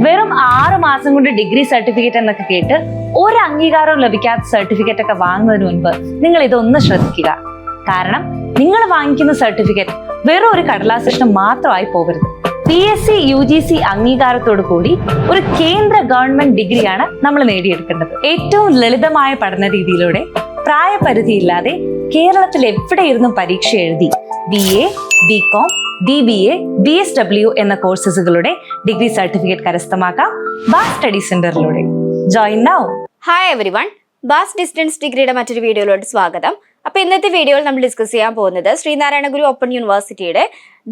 വെറും 6 മാസം കൊണ്ട് ഡിഗ്രി സർട്ടിഫിക്കറ്റ് എന്നൊക്കെ കേട്ട് ഒരു അംഗീകാരവും ലഭിക്കാത്ത സർട്ടിഫിക്കറ്റ് ഒക്കെ വാങ്ങുന്നതിന് മുൻപ് നിങ്ങൾ ഇതൊന്ന് ശ്രദ്ധിക്കുക. കാരണം നിങ്ങൾ വാങ്ങിക്കുന്ന സർട്ടിഫിക്കറ്റ് വെറും ഒരു കടലാസ് കഷ്ണം മാത്രമായി പോകരുത്. PSC UGC അംഗീകാരത്തോടു കൂടി ഒരു കേന്ദ്ര ഗവൺമെന്റ് ഡിഗ്രിയാണ് നമ്മൾ നേടിയെടുക്കേണ്ടത്. ഏറ്റവും ലളിതമായ പഠന രീതിയിലൂടെ പ്രായപരിധിയില്ലാതെ കേരളത്തിൽ എവിടെയിരുന്നും പരീക്ഷ എഴുതി BA, BCom, DBA, BSW എന്ന കോഴ്സുകളുടെ ഡിഗ്രി സർട്ടിഫിക്കറ്റ് കരസ്ഥമാക്കാം ബാസ് സ്റ്റഡി സെന്ററിലൂടെ. Join now. ഹായ് എവരിവൺ, ബാസ് ഡിസ്റ്റൻസ് ഡിഗ്രിയുടെ മറ്റൊരു വീഡിയോയിലോട്ട് സ്വാഗതം. അപ്പോൾ ഇന്നത്തെ വീഡിയോയിൽ നമ്മൾ ഡിസ്കസ് ചെയ്യാൻ പോകുന്നത് ശ്രീനാരായണ ഗുരു ഓപ്പൺ യൂണിവേഴ്സിറ്റിയുടെ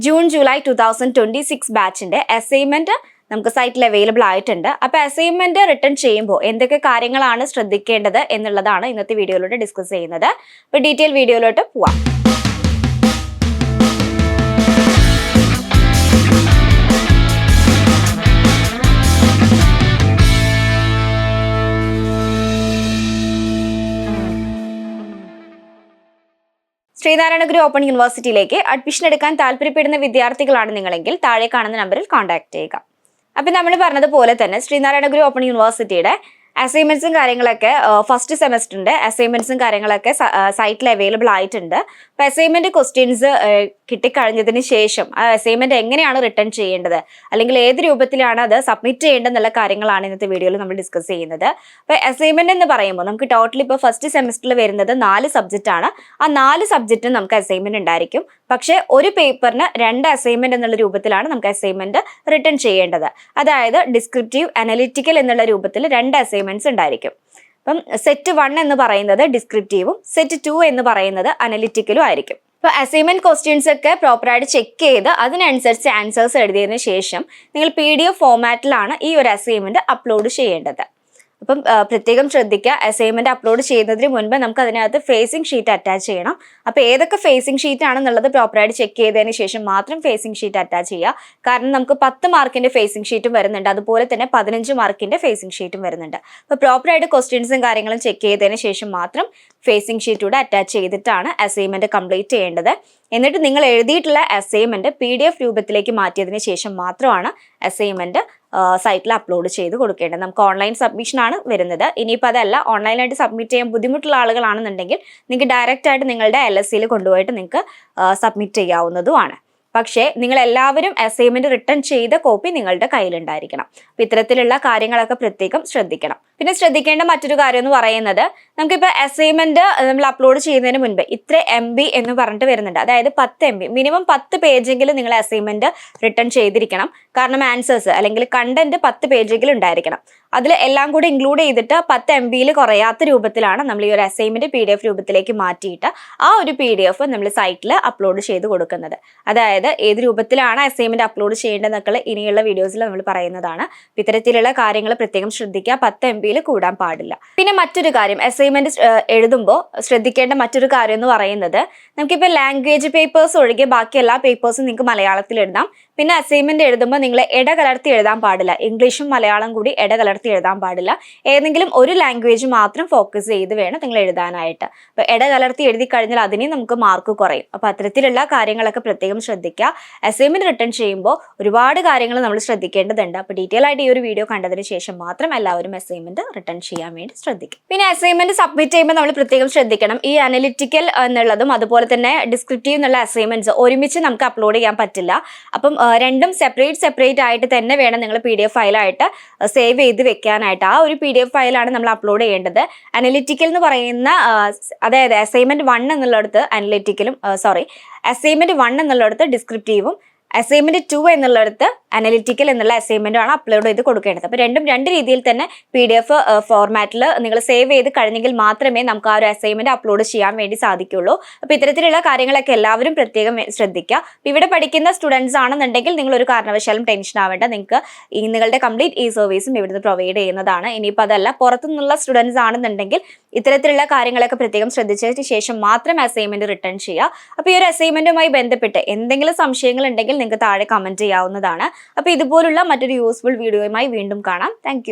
ജൂൺ-ജൂലൈ 2026 ബാച്ചിന്റെ അസൈൻമെന്റ് നമുക്ക് സൈറ്റിൽ അവൈലബിൾ ആയിട്ടുണ്ട്. അപ്പോൾ അസൈൻമെന്റ് റിട്ടേൺ ചെയ്യുമ്പോൾ എന്തൊക്കെ കാര്യങ്ങളാണ് ശ്രദ്ധിക്കേണ്ടത് എന്നുള്ളതാണ് ഇന്നത്തെ വീഡിയോയിലൂടെ ഡിസ്കസ് ചെയ്യുന്നത്. അപ്പോൾ ഡീറ്റെയിൽ വീഡിയോയിലോട്ട് പോവാം. ശ്രീനാരായണ ഗുരു ഓപ്പൺ യൂണിവേഴ്സിറ്റിയിലേക്ക് അഡ്മിഷൻ എടുക്കാൻ താല്പര്യപ്പെടുന്ന വിദ്യാർത്ഥികളാണ് നിങ്ങളെങ്കിൽ താഴെ കാണുന്ന നമ്പറിൽ കോൺടാക്ട് ചെയ്യുക. അപ്പം നമ്മൾ പറഞ്ഞതുപോലെ തന്നെ ശ്രീനാരായണ ഗുരു ഓപ്പൺ യൂണിവേഴ്സിറ്റിയുടെ അസൈൻമെന്റ്സും കാര്യങ്ങളൊക്കെ ഫസ്റ്റ് സെമസ്റ്ററിന്റെ അസൈൻമെന്റ്സും കാര്യങ്ങളൊക്കെ സൈറ്റിൽ അവൈലബിൾ ആയിട്ടുണ്ട്. അപ്പോൾ അസൈൻമെന്റ് ക്വസ്റ്റ്യൻസ് കിട്ടിക്കഴിഞ്ഞതിന് ശേഷം ആ അസൈൻമെന്റ് എങ്ങനെയാണ് റിട്ടേൺ ചെയ്യേണ്ടത്, അല്ലെങ്കിൽ ഏത് രൂപത്തിലാണ് അത് സബ്മിറ്റ് ചെയ്യേണ്ടതെന്നുള്ള കാര്യങ്ങളാണ് ഇന്നത്തെ വീഡിയോയിൽ നമ്മൾ ഡിസ്കസ് ചെയ്യുന്നത്. അപ്പോൾ അസൈൻമെന്റ് എന്ന് പറയുമ്പോൾ നമുക്ക് ടോട്ടൽ ഇപ്പോൾ ഫസ്റ്റ് സെമസ്റ്ററിൽ വരുന്നത് 4 സബ്ജക്റ്റ് ആണ്. ആ 4 സബ്ജക്റ്റും നമുക്ക് അസൈൻമെന്റ് ഉണ്ടായിരിക്കും. പക്ഷേ ഒരു പേപ്പറിന് 2 അസൈൻമെന്റ് എന്നുള്ള രൂപത്തിലാണ് നമുക്ക് അസൈൻമെന്റ് റിട്ടേൺ ചെയ്യേണ്ടത്. അതായത് ഡിസ്ക്രിപ്റ്റീവ്, അനലിറ്റിക്കൽ എന്നുള്ള രൂപത്തിൽ 2 അസൈൻമെന്റ്സ് ഉണ്ടായിരിക്കും. അപ്പം സെറ്റ് 1 എന്ന് പറയുന്നത് ഡിസ്ക്രിപ്റ്റീവും സെറ്റ് 2 എന്ന് പറയുന്നത് അനലിറ്റിക്കലും ആയിരിക്കും. അപ്പോൾ അസൈൻമെന്റ് ക്വസ്റ്റ്യൻസ് ഒക്കെ പ്രോപ്പറായിട്ട് ചെക്ക് ചെയ്ത് അതിനനുസരിച്ച് ആൻസേഴ്സ് എഴുതിയതിനു ശേഷം നിങ്ങൾ PDF ഫോമാറ്റിലാണ് ഈ ഒരു അസൈൻമെന്റ് അപ്ലോഡ് ചെയ്യേണ്ടത്. അപ്പം പ്രത്യേകം ശ്രദ്ധിക്കുക, അസൈൻമെന്റ് അപ്ലോഡ് ചെയ്യുന്നതിന് മുൻപ് നമുക്ക് അതിനകത്ത് ഫേസിംഗ് ഷീറ്റ് അറ്റാച്ച് ചെയ്യണം. അപ്പോൾ ഏതൊക്കെ ഫേസിംഗ് ഷീറ്റ് ആണെന്നുള്ളത് പ്രോപ്പറായിട്ട് ചെക്ക് ചെയ്തതിന് ശേഷം മാത്രം ഫേസിംഗ് ഷീറ്റ് അറ്റാച്ച് ചെയ്യുക. കാരണം നമുക്ക് 10 മാർക്കിന്റെ ഫേസിംഗ് ഷീറ്റും വരുന്നുണ്ട്, അതുപോലെ തന്നെ 15 മാർക്കിന്റെ ഫേസിംഗ് ഷീറ്റും വരുന്നുണ്ട്. അപ്പോൾ പ്രോപ്പറായിട്ട് ക്വസ്റ്റ്യൻസും കാര്യങ്ങളും ചെക്ക് ചെയ്തതിന് ശേഷം മാത്രം ഫേസിംഗ് ഷീറ്റ് കൂടെ അറ്റാച്ച് ചെയ്തിട്ടാണ് അസൈൻമെന്റ് കംപ്ലീറ്റ് ചെയ്യേണ്ടത്. എന്നിട്ട് നിങ്ങൾ എഴുതിയിട്ടുള്ള അസൈൻമെന്റ് PDF രൂപത്തിലേക്ക് മാറ്റിയതിന് ശേഷം മാത്രമാണ് അസൈൻമെന്റ് സൈറ്റിൽ അപ്ലോഡ് ചെയ്ത് കൊടുക്കേണ്ടത്. നമുക്ക് ഓൺലൈൻ സബ്മിഷൻ ആണ് വരുന്നത്. ഇനിയിപ്പോൾ അതല്ല, ഓൺലൈനായിട്ട് സബ്മിറ്റ് ചെയ്യാൻ ബുദ്ധിമുട്ടുള്ള ആളുകളാണെന്നുണ്ടെങ്കിൽ നിങ്ങൾക്ക് ഡയറക്റ്റ് ആയിട്ട് നിങ്ങളുടെ LSCയിൽ കൊണ്ടുപോയിട്ട് നിങ്ങൾക്ക് സബ്മിറ്റ് ചെയ്യാവുന്നതുമാണ്. പക്ഷേ നിങ്ങൾ എല്ലാവരും അസൈൻമെന്റ് റിട്ടേൺ ചെയ്ത കോപ്പി നിങ്ങളുടെ കയ്യിലുണ്ടായിരിക്കണം. അപ്പം ഇത്തരത്തിലുള്ള കാര്യങ്ങളൊക്കെ പ്രത്യേകം ശ്രദ്ധിക്കണം. പിന്നെ ശ്രദ്ധിക്കേണ്ട മറ്റൊരു കാര്യം എന്ന് പറയുന്നത്, നമുക്കിപ്പോൾ അസൈൻമെന്റ് നമ്മൾ അപ്ലോഡ് ചെയ്യുന്നതിന് മുൻപ് ഇത്ര MB എന്ന് പറഞ്ഞിട്ട് വരുന്നുണ്ട്. അതായത് 10 MB, മിനിമം 10 പേജെങ്കിലും നിങ്ങൾ അസൈൻമെന്റ് റിട്ടേൺ ചെയ്തിരിക്കണം. കാരണം ആൻസേഴ്സ് അല്ലെങ്കിൽ കണ്ടന്റ് 10 പേജെങ്കിലും ഉണ്ടായിരിക്കണം. അതിൽ എല്ലാം കൂടി ഇൻക്ലൂഡ് ചെയ്തിട്ട് 10 MBയിൽ കുറയാത്ത രൂപത്തിലാണ് നമ്മൾ ഈ ഒരു അസൈൻമെന്റ് PDF രൂപത്തിലേക്ക് മാറ്റിയിട്ട് ആ ഒരു PDF നമ്മൾ സൈറ്റിൽ അപ്ലോഡ് ചെയ്ത് കൊടുക്കുന്നത്. അതായത് ഏത് രൂപത്തിലാണ് അസൈൻമെന്റ് അപ്ലോഡ് ചെയ്യേണ്ടതെന്നൊക്കെ ഇനിയുള്ള വീഡിയോസിൽ നമ്മൾ പറയുന്നതാണ്. ഇത്തരത്തിലുള്ള കാര്യങ്ങൾ പ്രത്യേകം ശ്രദ്ധിക്കുക, 10 MBയിൽ കൂടാൻ പാടില്ല. പിന്നെ മറ്റൊരു കാര്യം, അസൈൻമെന്റ് എഴുതുമ്പോൾ ശ്രദ്ധിക്കേണ്ട മറ്റൊരു കാര്യം എന്ന് പറയുന്നത്, നമുക്കിപ്പോൾ ലാംഗ്വേജ് പേപ്പേഴ്സ് ഒഴികെ ബാക്കി എല്ലാ പേപ്പേഴ്സും നിങ്ങൾക്ക് മലയാളത്തിൽ എഴുതാം. പിന്നെ അസൈൻമെന്റ് എഴുതുമ്പോൾ നിങ്ങൾ ഇടകലർത്തി എഴുതാൻ പാടില്ല. ഇംഗ്ലീഷും മലയാളം കൂടി ഇടകലർത്തി എഴുതാൻ പാടില്ല. ഏതെങ്കിലും ഒരു ലാംഗ്വേജ് മാത്രം ഫോക്കസ് ചെയ്ത് വേണം നിങ്ങൾ എഴുതാനായിട്ട്. അപ്പോൾ ഇടകലർത്തി എഴുതി കഴിഞ്ഞാൽ അതിനെ നമുക്ക് മാർക്ക് കുറയും. അപ്പോൾ അത്തരത്തിലുള്ള കാര്യങ്ങളൊക്കെ പ്രത്യേകം ശ്രദ്ധിക്കുക. അസൈൻമെന്റ് റിട്ടേൺ ചെയ്യുമ്പോൾ ഒരുപാട് കാര്യങ്ങൾ നമ്മൾ ശ്രദ്ധിക്കേണ്ടതുണ്ട്. അപ്പോൾ ഡീറ്റെയിൽ ആയിട്ട് ഈ ഒരു വീഡിയോ കണ്ടതിന് ശേഷം മാത്രം എല്ലാവരും അസൈൻമെന്റ് റിട്ടേൺ ചെയ്യാൻ വേണ്ടി ശ്രദ്ധിക്കും. പിന്നെ അസൈൻമെന്റ് സബ്മിറ്റ് ചെയ്യുമ്പോൾ നമ്മൾ പ്രത്യേകം ശ്രദ്ധിക്കണം, ഈ അനലിറ്റിക്കൽ എന്നുള്ളതും അതുപോലെ തന്നെ ഡിസ്ക്രിപ്റ്റീവ് എന്നുള്ള അസൈൻമെന്റ്സ് ഒരുമിച്ച് നമുക്ക് അപ്ലോഡ് ചെയ്യാൻ പറ്റില്ല. അപ്പം രണ്ടും സെപ്പറേറ്റ് ആയിട്ട് തന്നെ വേണം നിങ്ങൾ PDF ഫയലായിട്ട് സേവ് ചെയ്ത് വെക്കാനായിട്ട്. ആ ഒരു PDF ഫയലാണ് നമ്മൾ അപ്ലോഡ് ചെയ്യേണ്ടത്. അനലിറ്റിക്കൽ എന്ന് പറയുന്ന അതായത് അസൈൻമെന്റ് 1 എന്നുള്ളിടത്ത് അസൈൻമെന്റ് 1 എന്നുള്ളിടത്ത് ഡിസ്ക്രിപ്റ്റീവും അസൈൻമെന്റ് 2 എന്നുള്ളിടത്ത് അനലിറ്റിക്കൽ എന്നുള്ള അസൈൻമെന്റ് ആണ് അപ്ലോഡ് ചെയ്ത് കൊടുക്കേണ്ടത്. അപ്പോൾ രണ്ടും 2 രീതിയിൽ തന്നെ PDF ഫോർമാറ്റിൽ നിങ്ങൾ സേവ് ചെയ്ത് കഴിഞ്ഞെങ്കിൽ മാത്രമേ നമുക്ക് ആ ഒരു അസൈൻമെന്റ് അപ്ലോഡ് ചെയ്യാൻ വേണ്ടി സാധിക്കുള്ളൂ. അപ്പോൾ ഇത്തരത്തിലുള്ള കാര്യങ്ങളൊക്കെ എല്ലാവരും പ്രത്യേകം ശ്രദ്ധിക്കുക. ഇവിടെ പഠിക്കുന്ന സ്റ്റുഡൻസ് ആണെന്നുണ്ടെങ്കിൽ നിങ്ങൾ ഒരു കാരണവശാലും ടെൻഷൻ ആവേണ്ട, നിങ്ങൾക്ക് നിങ്ങളുടെ കംപ്ലീറ്റ് സർവീസും ഇവിടുന്ന് പ്രൊവൈഡ് ചെയ്യുന്നതാണ്. ഇനിയിപ്പോൾ അതല്ല, പുറത്തുനിന്നുള്ള സ്റ്റുഡൻസ് ആണെന്നുണ്ടെങ്കിൽ ഇത്തരത്തിലുള്ള കാര്യങ്ങളൊക്കെ പ്രത്യേകം ശ്രദ്ധിച്ചതിന് ശേഷം മാത്രം അസൈൻമെന്റ് റിട്ടേൺ ചെയ്യുക. അപ്പോൾ ഈ ഒരു അസൈൻമെന്റുമായി ബന്ധപ്പെട്ട് എന്തെങ്കിലും സംശയങ്ങൾ ഉണ്ടെങ്കിൽ നിങ്ങൾക്ക് താഴെ കമന്റ് ചെയ്യാവുന്നതാണ്. അപ്പോൾ ഇതുപോലുള്ള മറ്റൊരു യൂസ്ഫുൾ വീഡിയോയുമായി വീണ്ടും കാണാം. താങ്ക്